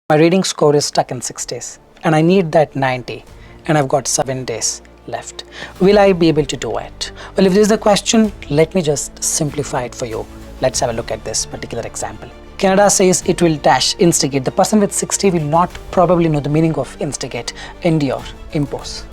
My reading score is stuck in 6 days and I need that 90 and I've got 7 days left. Will I be able to do it? Well, if this is the question, let me just simplify it for you. Let's have a look at this particular example. Canada says it will dash instigate. The person with 60 will not probably know the meaning of instigate, endure, impose.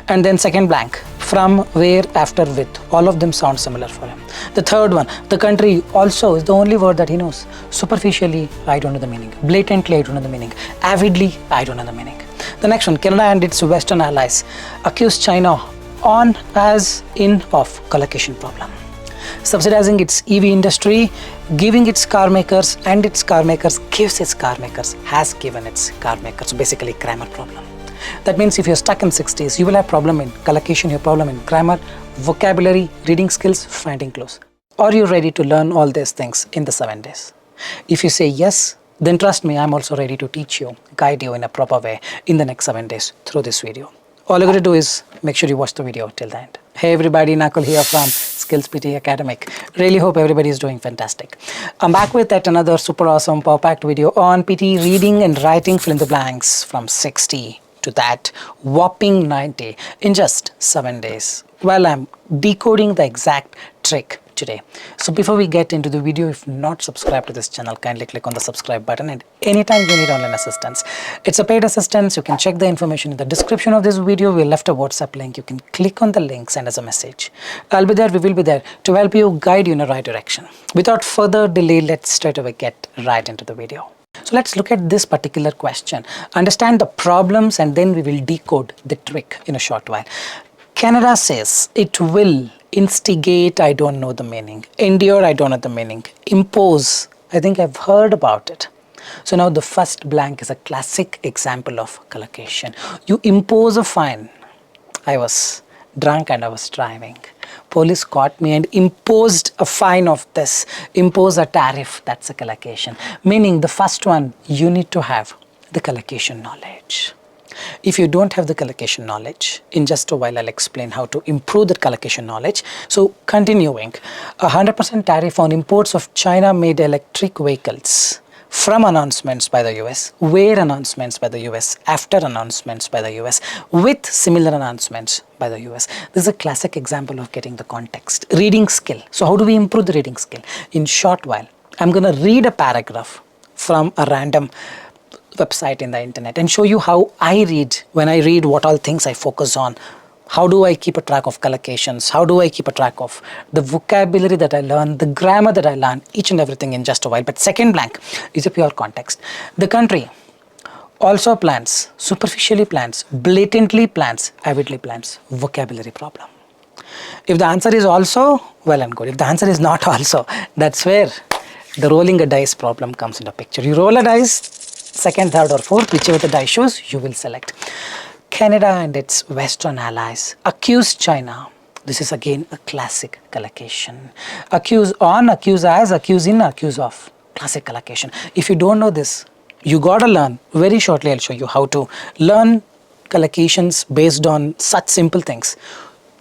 And then second blank, from, where, after, with. All of them sound similar for him. The third one, the country also is the only word that he knows. Superficially, I don't know the meaning. Blatantly, I don't know the meaning. Avidly, I don't know the meaning. The next one, Canada and its Western allies accuse China on, as, in, of collocation problem. Subsidizing its EV industry, giving its car makers, and its car makers gives its car makers, has given its car makers. So basically, grammar problem. That means if you're stuck in 60s, you will have problem in collocation, you have problem in grammar, vocabulary, reading skills, finding clues. Are you ready to learn all these things in the 7 days? If you say yes, then trust me, I'm also ready to teach you, guide you in a proper way in the next 7 days through this video. All you got to do is make sure you watch the video till the end. Hey everybody, Nakul here from SKILLS PTE Academic. Really hope everybody is doing fantastic. I'm back with yet another super awesome power-packed video on PTE reading and writing fill in the blanks from 60 to that whopping 90 in just 7 days. Well, I'm decoding the exact trick today. So before we get into the video, if not subscribed to this channel, kindly click on the subscribe button, and anytime you need online assistance, it's a paid assistance. You can check the information in the description of this video. We left a WhatsApp link. You can click on the link, send us a message. I'll be there, we will be there to help you, guide you in the right direction. Without further delay, let's straight away get right into the video. So let's look at this particular question, understand the problems, and then we will decode the trick in a short while. Canada says it will instigate, I don't know the meaning. Endure, I don't know the meaning. Impose, I think I've heard about it. So now the first blank is a classic example of collocation. You impose a fine. I was drunk and I was driving. Police caught me and imposed a fine of this. Impose a tariff, that's a collocation. Meaning the first one, you need to have the collocation knowledge. If you don't have the collocation knowledge, in just a while I'll explain how to improve that collocation knowledge. So continuing, 100% tariff on imports of China-made electric vehicles from announcements by the US, where announcements by the US, after announcements by the US, with similar announcements by the US. This is a classic example of getting the context. Reading skill. So how do we improve the reading skill? In short while, I'm going to read a paragraph from a random website in the internet and show you how I read. When I read, what all things I focus on. How do I keep a track of collocations? How do I keep a track of the vocabulary that I learn, the grammar that I learn, each and everything in just a while. But second blank is a pure context. The country also plans, superficially plans, blatantly plans, avidly plans. Vocabulary problem. If the answer is also, well and good. If the answer is not also, that's where the rolling a dice problem comes into picture. You roll a dice, second, third or fourth, whichever the die shows, you will select. Canada and its Western allies accuse China. This is again a classic collocation. Accuse on, accuse as, accuse in, accuse of. Classic collocation. If you don't know this, you gotta learn. Very shortly I'll show you how to learn collocations based on such simple things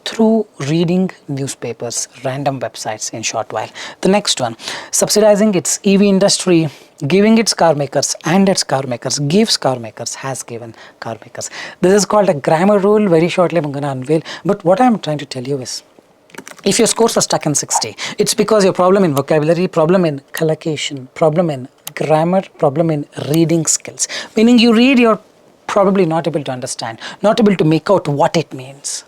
through reading newspapers, random websites in short while. The next one, subsidizing its EV industry, giving its car makers, and its car makers, gives car makers, has given car makers. This is called a grammar rule. Very shortly I'm going to unveil. But what I'm trying to tell you is, if your scores are stuck in 60, it's because your problem in vocabulary, problem in collocation, problem in grammar, problem in reading skills. Meaning you read, you're probably not able to understand, not able to make out what it means.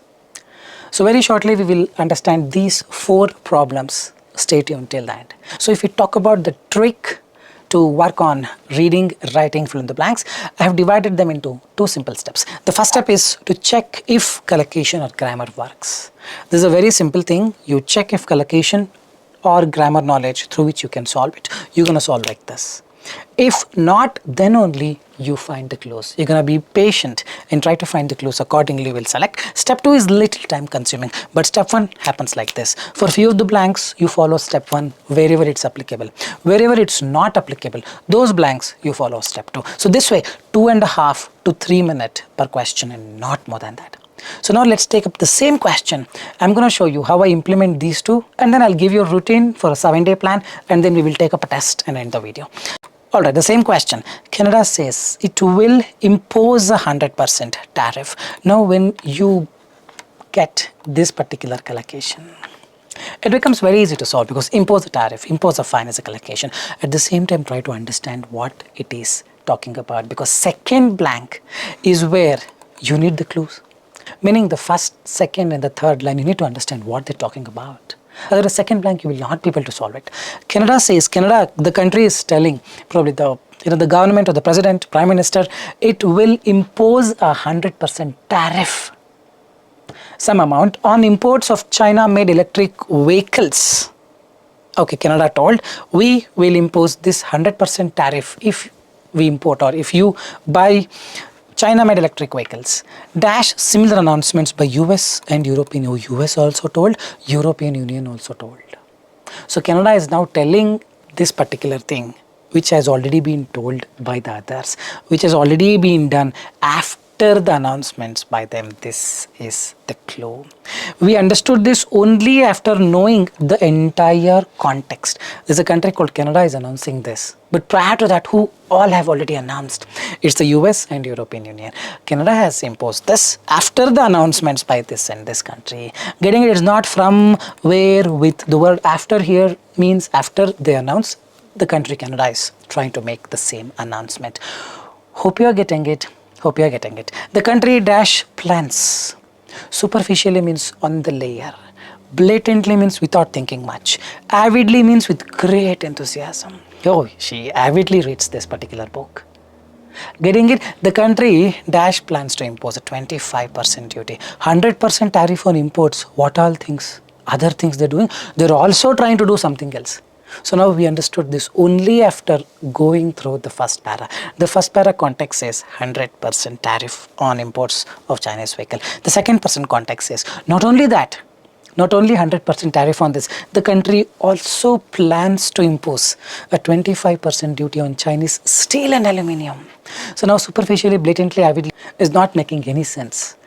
So very shortly we will understand these 4 problems. Stay tuned till the end. So if we talk about the trick to work on reading, writing, fill in the blanks, I have divided them into 2 simple steps. The first step is to check if collocation or grammar works. This is a very simple thing. You check if collocation or grammar knowledge through which you can solve it. You're going to solve like this. If not, then only you find the clues. You're going to be patient and try to find the clues. Accordingly, we'll select. Step 2 is little time consuming, but step 1 happens like this. For few of the blanks, you follow step 1 wherever it's applicable. Wherever it's not applicable, those blanks you follow step 2. So this way, 2.5 to 3 minutes per question and not more than that. So now let's take up the same question. I'm going to show you how I implement these 2, and then I'll give you a routine for a 7-day plan, and then we will take up a test and end the video. Alright, the same question. Canada says it will impose a 100% tariff. Now when you get this particular collocation, it becomes very easy to solve because impose a tariff, impose a fine is a collocation. At the same time, try to understand what it is talking about, because second blank is where you need the clues. Meaning the first, second and the third line, you need to understand what they're talking about. Otherwise, second blank, you will not be able to solve it. Canada says, the country is telling probably the government or the president, prime minister, it will impose a 100% tariff, some amount, on imports of China-made electric vehicles. Okay, Canada told, we will impose this 100% tariff if we import or if you buy China-made electric vehicles. Dash similar announcements by US and European Union. US also told, European Union also told. So Canada is now telling this particular thing, which has already been told by the others, which has already been done after the announcements by them. This is the clue. We understood this only after knowing the entire context. There's a country called Canada is announcing this. But prior to that, who all have already announced? It's the US and European Union. Canada has imposed this after the announcements by this and this country. Getting it is not from where with the word after here means after they announce, the country Canada is trying to make the same announcement. Hope you are getting it. Hope you are getting it. The country dash plans. Superficially means on the layer. Blatantly means without thinking much. Avidly means with great enthusiasm. Oh, she avidly reads this particular book. Getting it? The country dash plans to impose a 25% duty. 100% tariff on imports. What all things? Other things they're doing? They're also trying to do something else. So now we understood this only after going through the first para. The first para context says 100% tariff on imports of Chinese vehicle. The second person context says not only that, not only 100% tariff on this, the country also plans to impose a 25% duty on Chinese steel and aluminium. So now superficially, blatantly, avidly is not making any sense.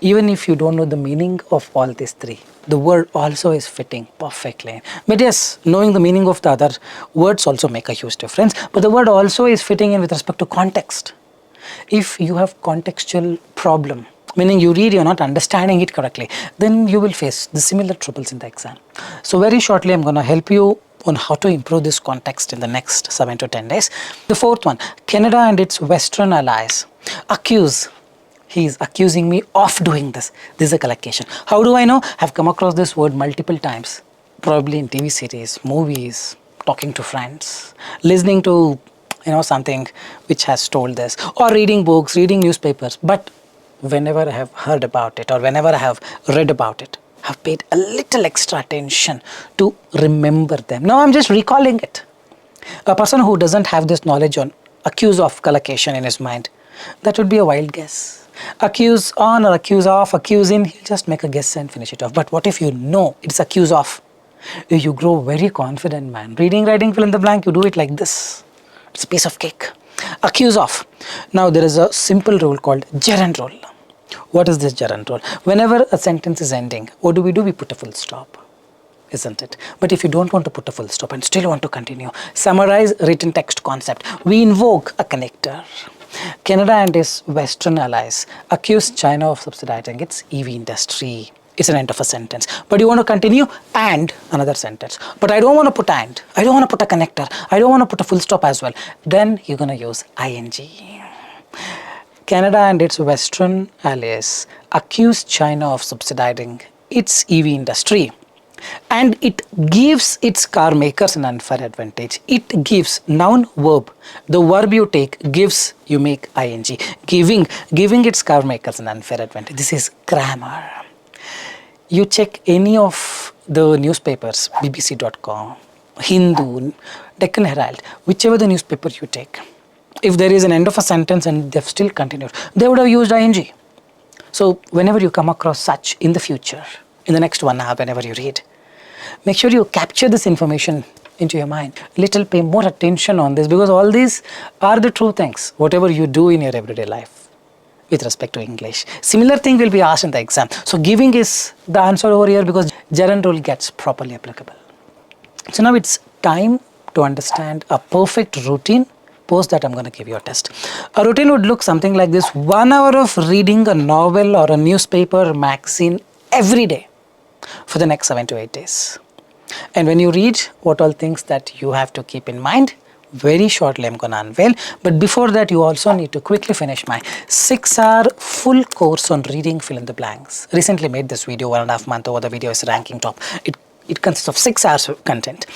Even if you don't know the meaning of all these three, the word also is fitting perfectly. But yes, knowing the meaning of the other words also make a huge difference. But the word also is fitting in with respect to context. If you have contextual problem, meaning you read, you're not understanding it correctly, then you will face the similar troubles in the exam. So very shortly, I'm going to help you on how to improve this context in the next 7 to 10 days. The fourth one, Canada and its Western allies accuse. He is accusing me of doing this. This is a collocation. How do I know? I've come across this word multiple times. Probably in TV series, movies, talking to friends, listening to something which has told this, or reading books, reading newspapers. But whenever I have heard about it or whenever I have read about it, I've paid a little extra attention to remember them. Now I'm just recalling it. A person who doesn't have this knowledge on accuse of collocation in his mind, that would be a wild guess. Accuse on or accuse of, accuse in, he'll just make a guess and finish it off. But what if you know it's accuse of? You grow very confident, man. Reading, writing, fill in the blank, you do it like this. It's a piece of cake. Accuse of. Now there is a simple rule called gerund rule. What is this gerund rule? Whenever a sentence is ending, what do? We put a full stop, isn't it? But if you don't want to put a full stop and still want to continue, summarize written text concept, we invoke a connector. Canada and its Western allies accuse China of subsidizing its EV industry. It's an end of a sentence. But you want to continue and another sentence. But I don't want to put and. I don't want to put a connector. I don't want to put a full stop as well. Then you're going to use ing. Canada and its Western allies accuse China of subsidizing its EV industry. And it gives its car makers an unfair advantage. It gives, noun, verb. The verb you take gives, you make ing. Giving its car makers an unfair advantage. This is grammar. You check any of the newspapers, bbc.com, Hindu, Deccan Herald, whichever the newspaper you take. If there is an end of a sentence and they've still continued, they would have used ing. So whenever you come across such in the future, in the next 1 hour, whenever you read, make sure you capture this information into your mind. Pay more attention on this, because all these are the true things, whatever you do in your everyday life with respect to English. Similar thing will be asked in the exam. So giving is the answer over here because gerund rule gets properly applicable. So now it's time to understand a perfect routine. Post that, I'm going to give you a test. A routine would look something like this: 1 hour of reading a novel or a newspaper, magazine every day for the next 7 to 8 days. And when you read, what all things that you have to keep in mind, very shortly I'm going to unveil. But before that, you also need to quickly finish my 6-hour full course on reading fill in the blanks. Recently made this video, 1.5 months over, the video is ranking top. It consists of 6 hours of content.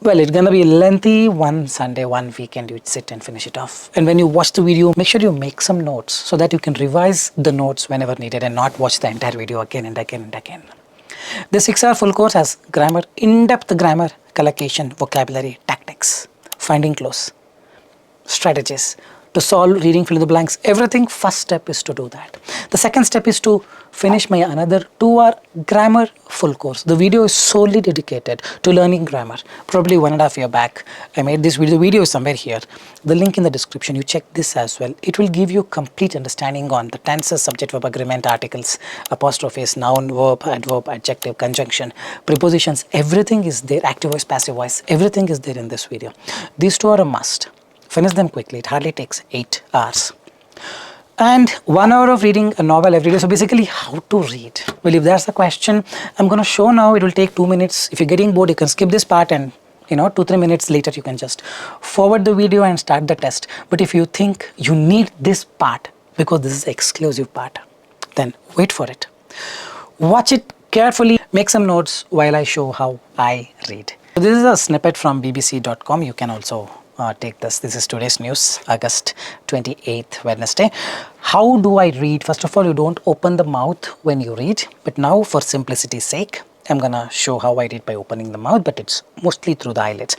Well, it's gonna be lengthy. One Sunday, one weekend, you sit and finish it off. And when you watch the video, make sure you make some notes so that you can revise the notes whenever needed and not watch the entire video again and again and again. The 6-hour full course has grammar, in-depth grammar, collocation, vocabulary, tactics, finding clues, strategies to solve reading fill in the blanks, everything. First step is to do that. The second step is to finish my another 2-hour grammar full course. The video is solely dedicated to learning grammar. Probably 1.5 years back, I made this video. The video is somewhere here. The link in the description. You check this as well. It will give you complete understanding on the tenses, subject, verb, agreement, articles, apostrophes, noun, verb, adverb, adjective, conjunction, prepositions. Everything is there. Active voice, passive voice. Everything is there in this video. These 2 are a must. Finish them quickly. It hardly takes 8 hours. And 1 hour of reading a novel every day. So basically, how to read? Well, if there's a question, I'm going to show now. It will take 2 minutes. If you're getting bored, you can skip this part and 2-3 minutes later, you can just forward the video and start the test. But if you think you need this part because this is the exclusive part, then wait for it. Watch it carefully. Make some notes while I show how I read. So this is a snippet from bbc.com. You can also take this. This is today's news, August 28th, Wednesday. How do I read? First of all, you don't open the mouth when you read. But now, for simplicity's sake, I'm gonna show how I read by opening the mouth, but it's mostly through the eyelids.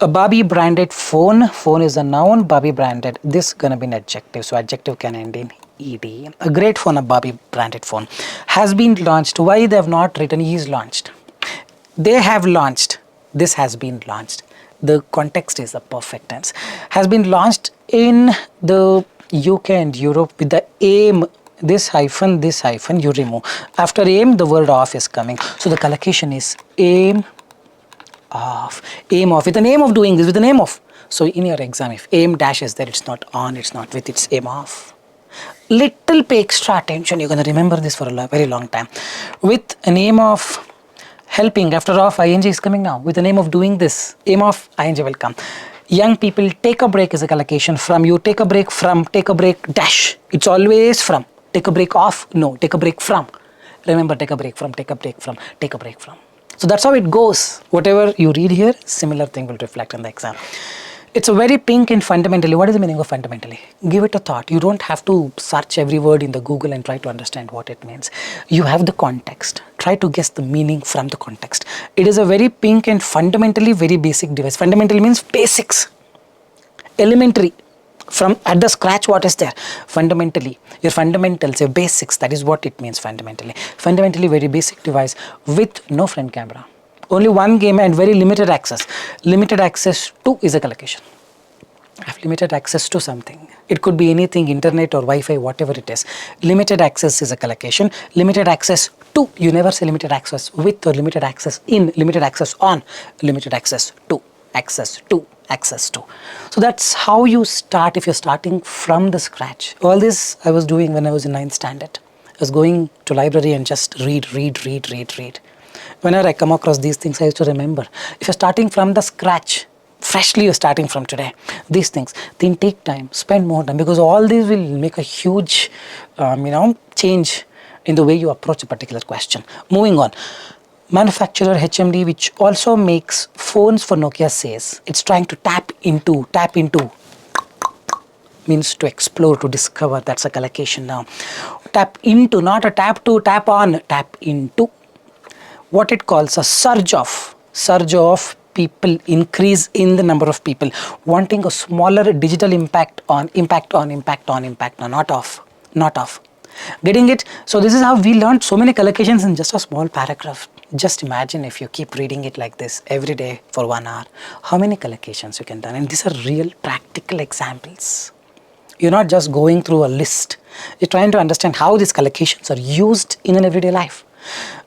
A Barbie branded phone. Phone is a noun. Barbie branded. This gonna be an adjective. So adjective can end in ed. A great phone, a Barbie branded phone, has been launched. Why they have not written is launched? They have launched. This has been launched. The context is the perfect tense. Has been launched in the UK and Europe with the aim. This hyphen you remove. After aim, the word off is coming. So the collocation is aim off. Aim off. With the name of doing this, with the name of. So in your exam, if aim dash is there, it's not on, it's not with, it's aim off. Little pay extra attention. You're going to remember this for a very long time. With a name of helping, after off, ing is coming now. With the name of doing this, aim off, ing will come. Young people, take a break is a collocation. From, you take a break from, take a break dash. It's always from. Take a break off, no, take a break from. Remember, take a break from, take a break from, take a break from. So that's how it goes. Whatever you read here, similar thing will reflect in the exam. It's a very pink and fundamentally. What is the meaning of fundamentally? Give it a thought. You don't have to search every word in the Google and try to understand what it means. You have the context. Try to guess the meaning from the context. It is a very pink and fundamentally very basic device. Fundamentally means basics. Elementary. From at the scratch, what is there? Fundamentally. Your fundamentals, your basics. That is what it means fundamentally. Fundamentally very basic device with no front camera. Only one game and very limited access. Limited access to is a collocation. I have limited access to something. It could be anything, internet or Wi-Fi, whatever it is. Limited access is a collocation. Limited access to, you never say limited access with or limited access in, limited access on, limited access to, access to, access to. So that's how you start if you're starting from the scratch. All this I was doing when I was in 9th standard. I was going to library and just read. Whenever I come across these things, I used to remember. If you're starting from the scratch, freshly you're starting from today, these things, then take time, spend more time, because all these will make a huge, change in the way you approach a particular question. Moving on. Manufacturer HMD, which also makes phones for Nokia, says it's trying to tap into, means to explore, to discover. That's a collocation now. Tap into, not a tap to, tap on, tap into. What it calls a surge of people, increase in the number of people, wanting a smaller digital impact on, not off. Getting it? So this is how we learned so many collocations in just a small paragraph. Just imagine if you keep reading it like this every day for 1 hour, how many collocations you can do. And these are real practical examples. You're not just going through a list. You're trying to understand how these collocations are used in an everyday life.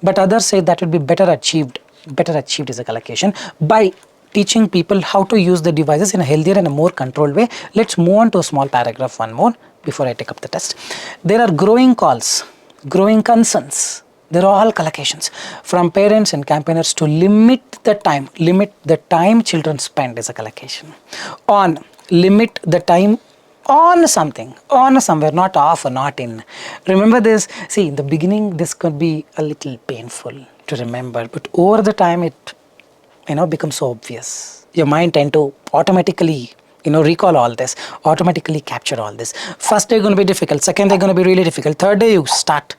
But others say that would be better achieved is a collocation by teaching people how to use the devices in a healthier and a more controlled way. Let's move on to a small paragraph, one more, before I take up the test. There are growing calls, growing concerns. They're all collocations from parents and campaigners to limit the time children spend is a collocation. On, limit the time on something, on somewhere, not off or not in. Remember this, see in the beginning this could be a little painful to remember, but over the time it becomes so obvious. Your mind tend to automatically recall all this, automatically capture all this. First day going to be difficult, second day going to be really difficult, third day you start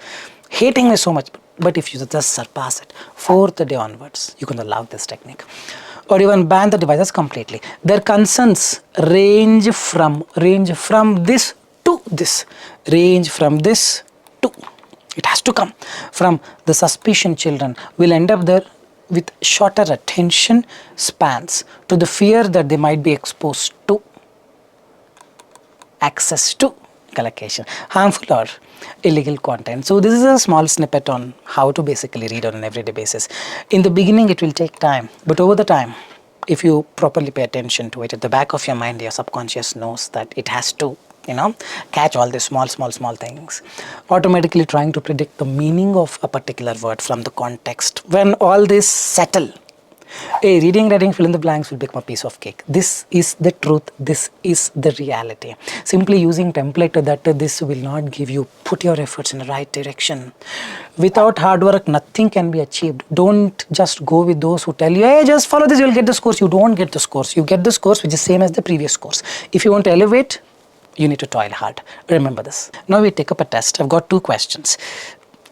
hating me so much, but if you just surpass it, fourth day onwards you're going to love this technique. Or even ban the devices completely. Their concerns range from this to this, range from this to, it has to come from the suspicion children will end up there with shorter attention spans, to the fear that they might be exposed to, access to collocation, harmful or illegal content. So this is a small snippet on how to basically read on an everyday basis. In the beginning it will take time, but over the time, if you properly pay attention to it, at the back of your mind, your subconscious knows that it has to catch all these small things, automatically trying to predict the meaning of a particular word from the context. When all this settle, a reading, writing, fill in the blanks will become a piece of cake. This is the truth. This is the reality. Simply using template that this will not give you, put your efforts in the right direction. Without hard work, nothing can be achieved. Don't just go with those who tell you, hey, just follow this, you'll get the scores. You don't get the scores. You get the scores which is same as the previous course. If you want to elevate, you need to toil hard. Remember this. Now we take up a test. I've got 2 questions.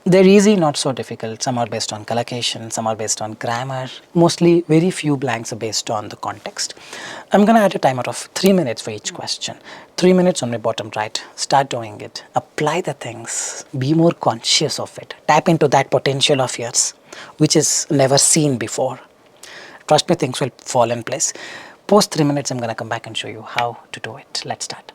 They're easy, not so difficult. Some are based on collocation, some are based on grammar. Mostly, very few blanks are based on the context. I'm going to add a timer of 3 minutes for each question. 3 minutes on my bottom right. Start doing it. Apply the things. Be more conscious of it. Tap into that potential of yours, which is never seen before. Trust me, things will fall in place. Post 3 minutes, I'm going to come back and show you how to do it. Let's start.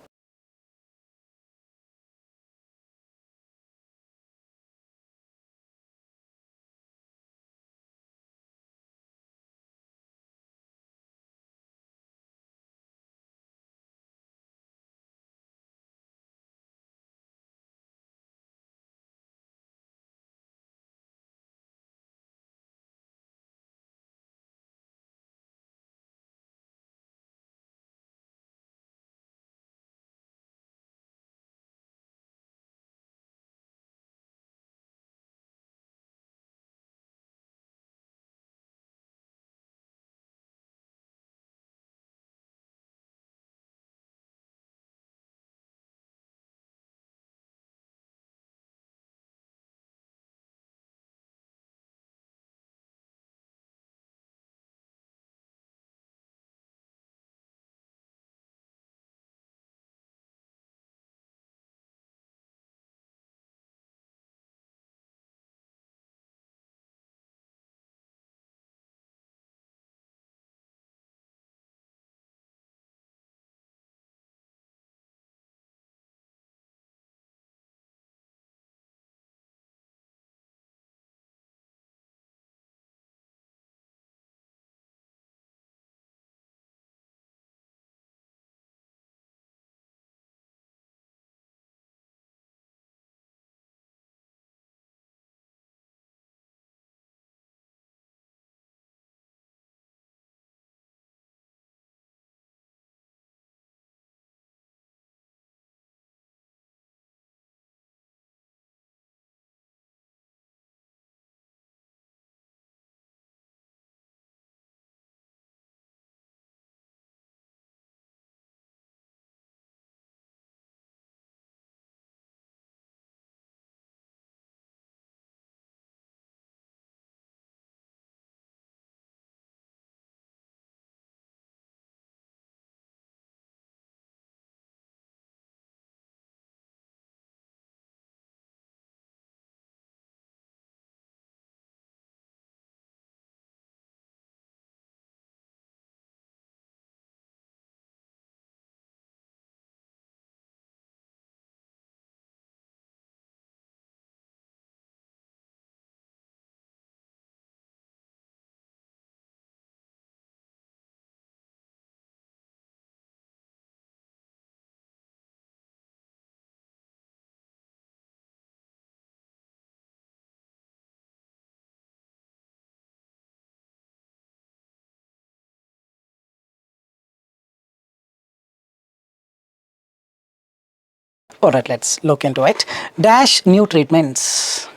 Alright, let's look into it. Dash new treatments.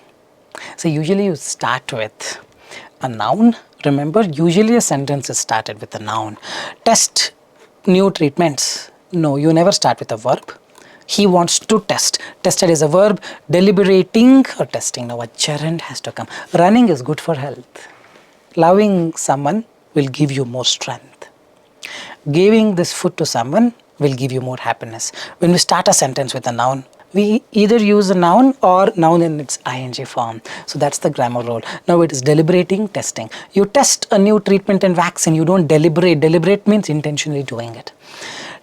So usually you start with a noun. Remember, usually a sentence is started with a noun. Test new treatments. No, you never start with a verb. He wants to test. Tested is a verb. Deliberating or testing. Now a gerund has to come. Running is good for health. Loving someone will give you more strength. Giving this food to someone will give you more happiness. When we start a sentence with a noun, we either use a noun or noun in its ing form. So that's the grammar rule. Now it is deliberating, testing. You test a new treatment and vaccine. You don't deliberate. Deliberate means intentionally doing it.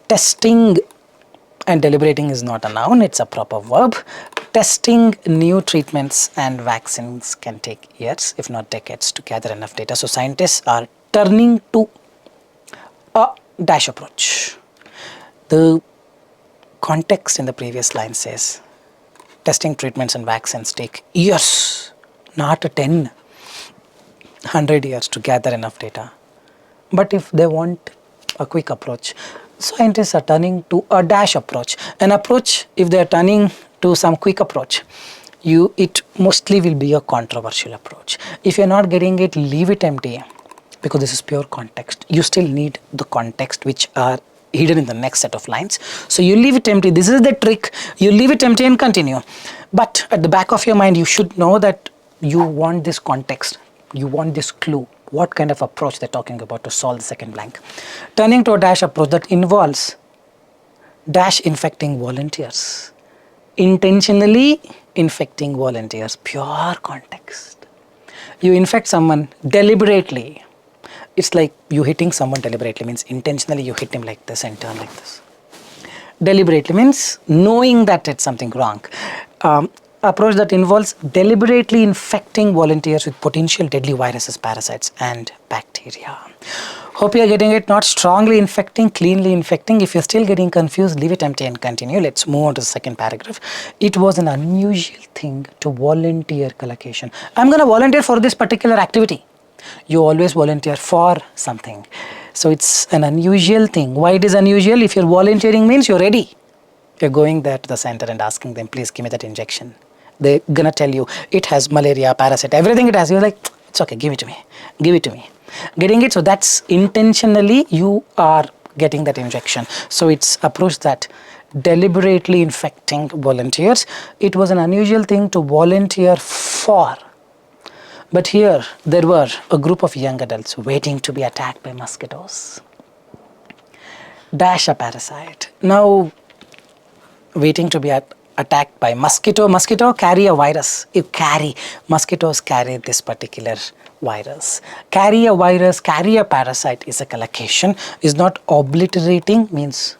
Testing and deliberating is not a noun, it's a proper verb. Testing new treatments and vaccines can take years, if not decades, to gather enough data. So scientists are turning to a dash approach. The context in the previous line says testing treatments and vaccines take years, not 10, 100 years to gather enough data. But if they want a quick approach, scientists are turning to a dash approach. An approach, if they are turning to some quick approach, it mostly will be a controversial approach. If you're not getting it, leave it empty, because this is pure context. You still need the context which are hidden in the next set of lines. So you leave it empty. This is the trick. You leave it empty and continue. But at the back of your mind, you should know that you want this context. You want this clue. What kind of approach they're talking about to solve the second blank. Turning to a dash approach that involves dash infecting volunteers. Intentionally infecting volunteers. Pure context. You infect someone deliberately. It's like you hitting someone deliberately, means intentionally you hit him like this and turn like this. Deliberately means knowing that it's something wrong. Approach that involves deliberately infecting volunteers with potential deadly viruses, parasites and bacteria. Hope you are getting it. Not strongly infecting, cleanly infecting. If you're still getting confused, leave it empty and continue. Let's move on to the second paragraph. It was an unusual thing to volunteer collocation. I'm going to volunteer for this particular activity. You always volunteer for something. So it's an unusual thing. Why it is unusual? If you're volunteering means you're ready. You're going there to the center and asking them, please give me that injection. They're gonna tell you, it has malaria, parasite, everything it has. You're like, it's okay, give it to me. Give it to me. Getting it? So that's intentionally you are getting that injection. So it's approach that deliberately infecting volunteers. It was an unusual thing to volunteer for. But here, there were a group of young adults waiting to be attacked by mosquitoes. Dash a parasite. Now, waiting to be attacked by mosquito. Mosquito carry a virus. Mosquitoes carry this particular virus. Carry a virus, carry a parasite is a collocation. Is not obliterating, means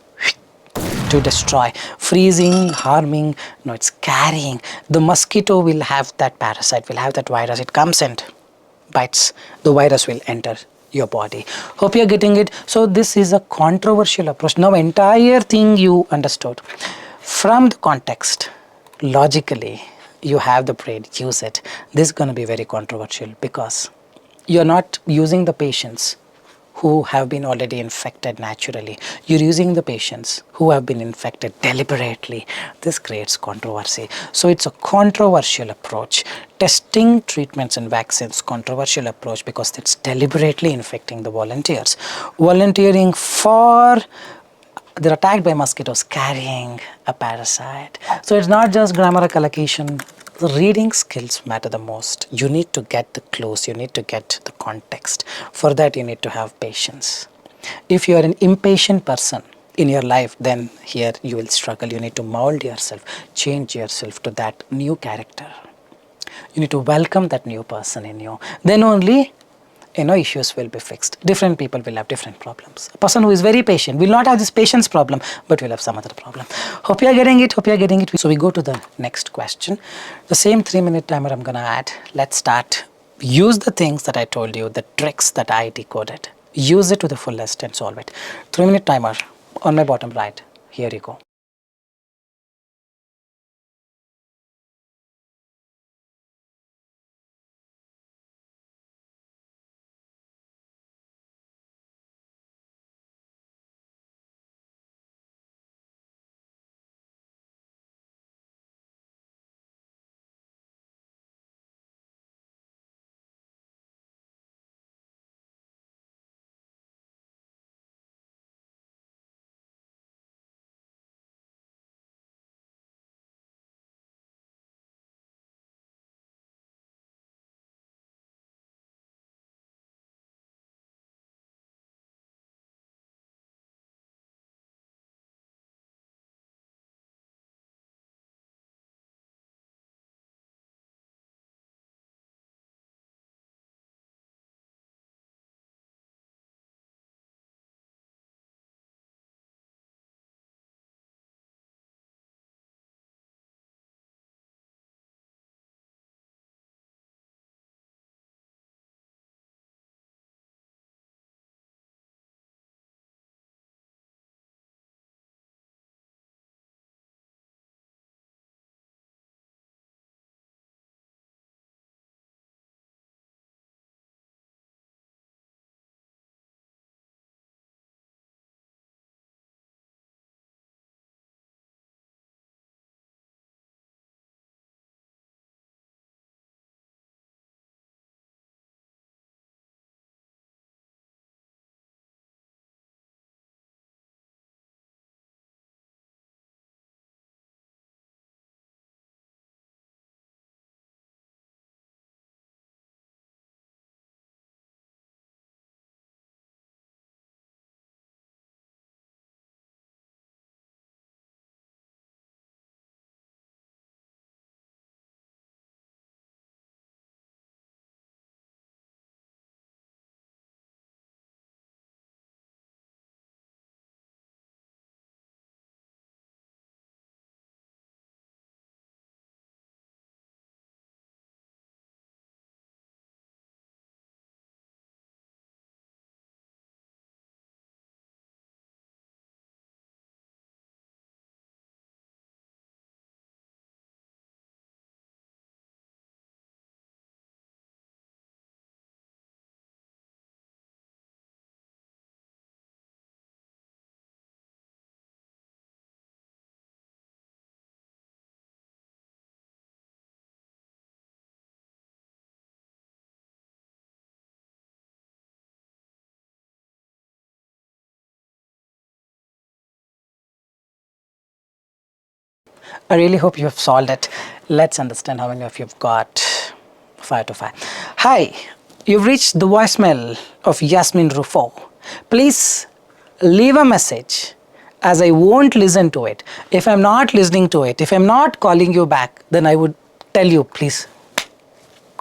to destroy, freezing, harming. No, it's carrying. The mosquito will have that parasite, will have that virus. It comes and bites. The virus will enter your body. Hope you're getting it. So this is a controversial approach. Now entire thing you understood. From the context, logically, you have the brain, use it. This is going to be very controversial because you're not using the patients who have been already infected naturally. You're using the patients who have been infected deliberately. This creates controversy. So it's a controversial approach. Testing treatments and vaccines, controversial approach because it's deliberately infecting the volunteers. Volunteering for, they're attacked by mosquitoes carrying a parasite. So it's not just grammar collocation. The reading skills matter the most. You need to get the clues, you need to get the context. For that you need to have patience. If you are an impatient person in your life, then here you will struggle. You need to mold yourself, change yourself to that new character. You need to welcome that new person in you. Then only issues will be fixed. Different people will have different problems. A person who is very patient will not have this patience problem, but will have some other problem. Hope you are getting it. Hope you are getting it. So we go to the next question. The same 3-minute timer I'm going to add. Let's start. Use the things that I told you, the tricks that I decoded. Use it to the fullest and solve it. 3-minute timer on my bottom right. Here you go. I really hope you have solved it. Let's understand how many of you have got 5 to 5. Hi, you've reached the voicemail of Yasmin Rufo. Please leave a message, as I won't listen to it. If I'm not listening to it, if I'm not calling you back, then I would tell you, please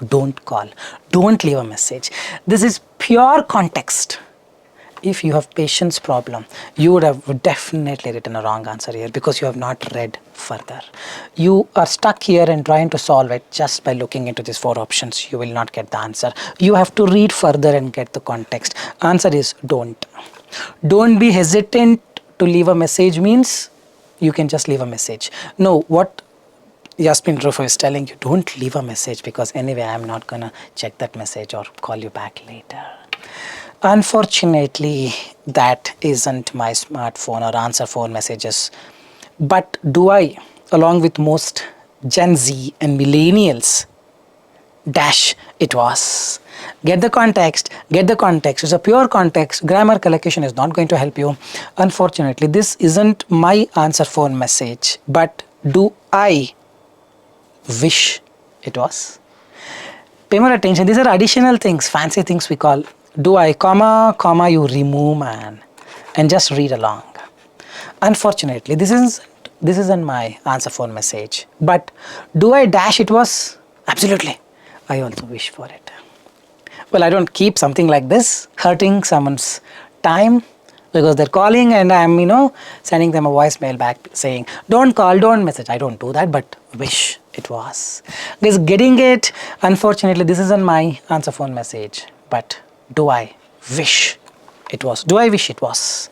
don't call, don't leave a message. This is pure context. If you have patience problem, you would have definitely written a wrong answer here because you have not read further. You are stuck here and trying to solve it just by looking into these 4 options. You will not get the answer. You have to read further and get the context. Answer is don't. Don't be hesitant to leave a message means you can just leave a message. No, what Yasmin Rufo is telling you, don't leave a message because anyway I'm not gonna check that message or call you back later. Unfortunately, that isn't my smartphone or answer phone messages. But do I, along with most Gen Z and millennials, dash it was. Get the context, get the context. It's a pure context. Grammar collocation is not going to help you. Unfortunately, this isn't my answer phone message. But do I wish it was? Pay more attention. These are additional things, fancy things we call. Do I, comma, you remove man, and just read along. Unfortunately, this isn't my answer phone message. But do I dash it was? Absolutely. I also wish for it. Well, I don't keep something like this hurting someone's time because they're calling and I'm, sending them a voicemail back saying, don't call, don't message. I don't do that, but wish it was. Because getting it, unfortunately, this isn't my answer phone message. But do I wish it was? Do I wish it was?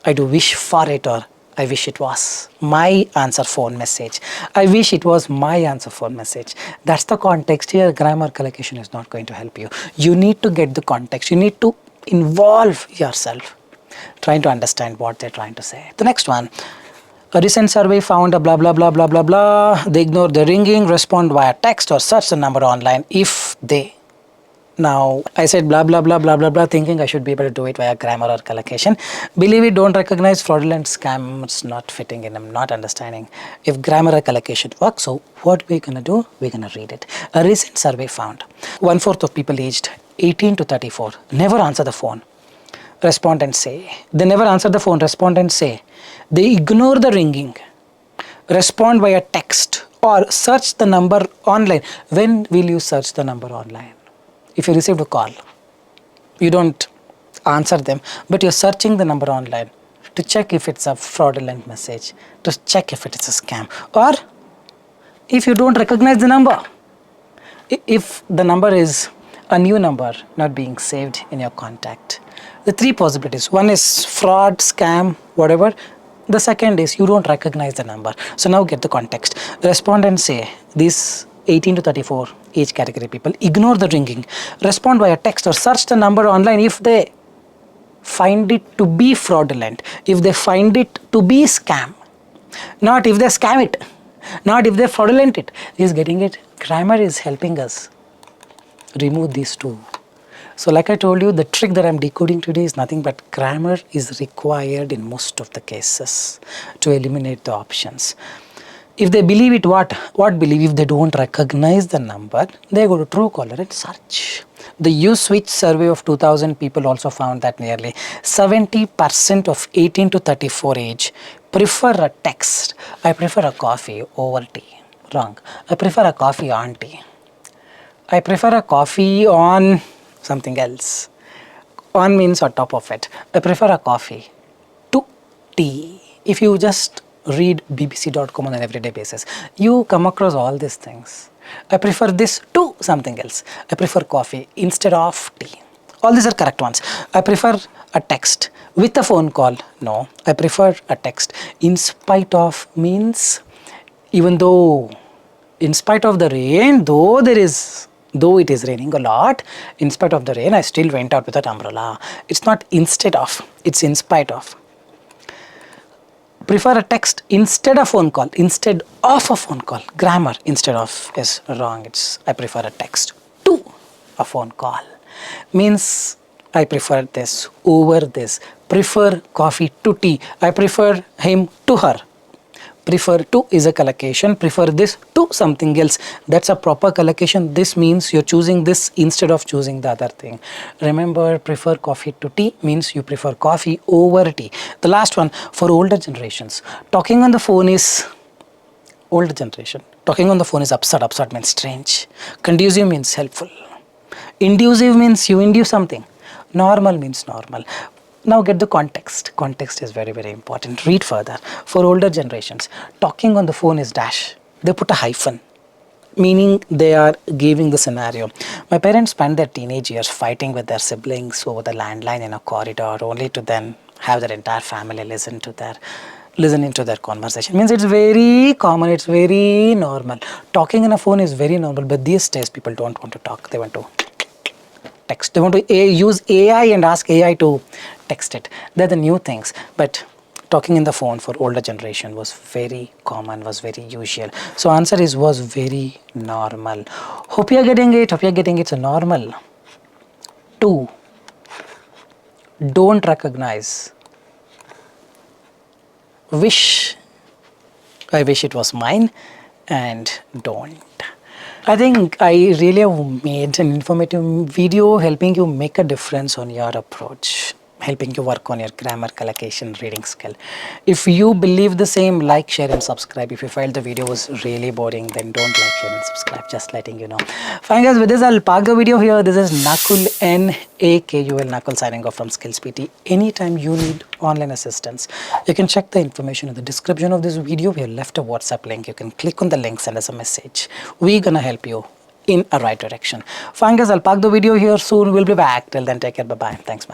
I do wish for it, or I wish it was my answer phone message. I wish it was my answer phone message. That's the context here. Grammar collocation is not going to help you. You need to get the context. You need to involve yourself trying to understand what they're trying to say. The next one. A recent survey found a blah, blah, blah, blah, blah, blah. They ignore the ringing, respond via text or search the number online if they. Now, I said blah, blah, blah, blah, blah, blah, thinking I should be able to do it via grammar or collocation. Believe it, don't recognize fraudulent scams not fitting in. I'm not understanding if grammar or collocation works. So what we're going to do, we're going to read it. A recent survey found 1/4 of people aged 18 to 34 never answer the phone. Respondents say, they never answer the phone. Respondents say, they ignore the ringing, respond via text or search the number online. When will you search the number online? If you received a call, you don't answer them, but you're searching the number online to check if it's a fraudulent message, to check if it is a scam, or if you don't recognize the number, if the number is a new number not being saved in your contact. The 3 possibilities. One is fraud, scam, whatever. The second is you don't recognize the number. So now get the context. Respondents say these 18 to 34 age category people ignore the ringing, respond via text or search the number online if they find it to be fraudulent, if they find it to be scam, not if they scam it, not if they fraudulent it. Is getting it? Grammar is helping us remove these 2. So like I told you, the trick that I'm decoding today is nothing but grammar is required in most of the cases to eliminate the options. If they believe it, what believe? If they don't recognize the number, they go to Truecaller and search. The USwitch survey of 2000 people also found that nearly 70% of 18 to 34 age prefer a text. I prefer a coffee over tea. Wrong. I prefer a coffee on tea. I prefer a coffee on something else. On means on top of it. I prefer a coffee to tea. If you just read bbc.com on an everyday basis, you come across all these things. I prefer this to something else. I prefer coffee instead of tea. All these are correct ones. I prefer a text with a phone call. No, I prefer a text. In spite of means even though, in spite of the rain, though it is raining a lot, in spite of the rain, I still went out with an umbrella. It's not instead of, it's in spite of. Prefer a text instead of phone call, instead of a phone call. Grammar instead of is wrong. It's I prefer a text to a phone call. Means I prefer this over this. Prefer coffee to tea. I prefer him to her. Prefer to is a collocation. Prefer this to something else. That's a proper collocation. This means you're choosing this instead of choosing the other thing. Remember, prefer coffee to tea means you prefer coffee over tea. The last one, for older generations, talking on the phone is older generation. Talking on the phone is absurd. Absurd means strange. Conducive means helpful. Inducive means you induce something. Normal means normal. Now get the context. Context is very, very important. Read further. For older generations, talking on the phone is dash. They put a hyphen, meaning they are giving the scenario. My parents spent their teenage years fighting with their siblings over the landline in a corridor, only to then have their entire family listen into their conversation. Means it's very common, it's very normal. Talking on a phone is very normal, but these days people don't want to talk. They want to text. They want to use AI and ask AI to text it. They're the new things. But talking in the phone for older generation was very common, was very usual. So answer is was very normal. Hope you're getting it. Hope you're getting it. So normal. 2. Don't recognize. Wish. I wish it was mine. And don't. I think I really have made an informative video helping you make a difference on your approach, helping you work on your grammar, collocation, reading skill. If you believe the same, like, share and subscribe. If you felt the video was really boring, then don't like, share and subscribe, just letting you know. Fine guys, with this I'll park the video here. This is Nakul, N-A-K-U-L, Nakul signing off from Skills PT. Anytime you need online assistance, you can check the information in the description of this video. We have left a WhatsApp link. You can click on the link, send us a message. We're gonna help you in a right direction. Fine guys, I'll park the video here soon. We'll be back. Till then, take care. Bye-bye. Thanks, man.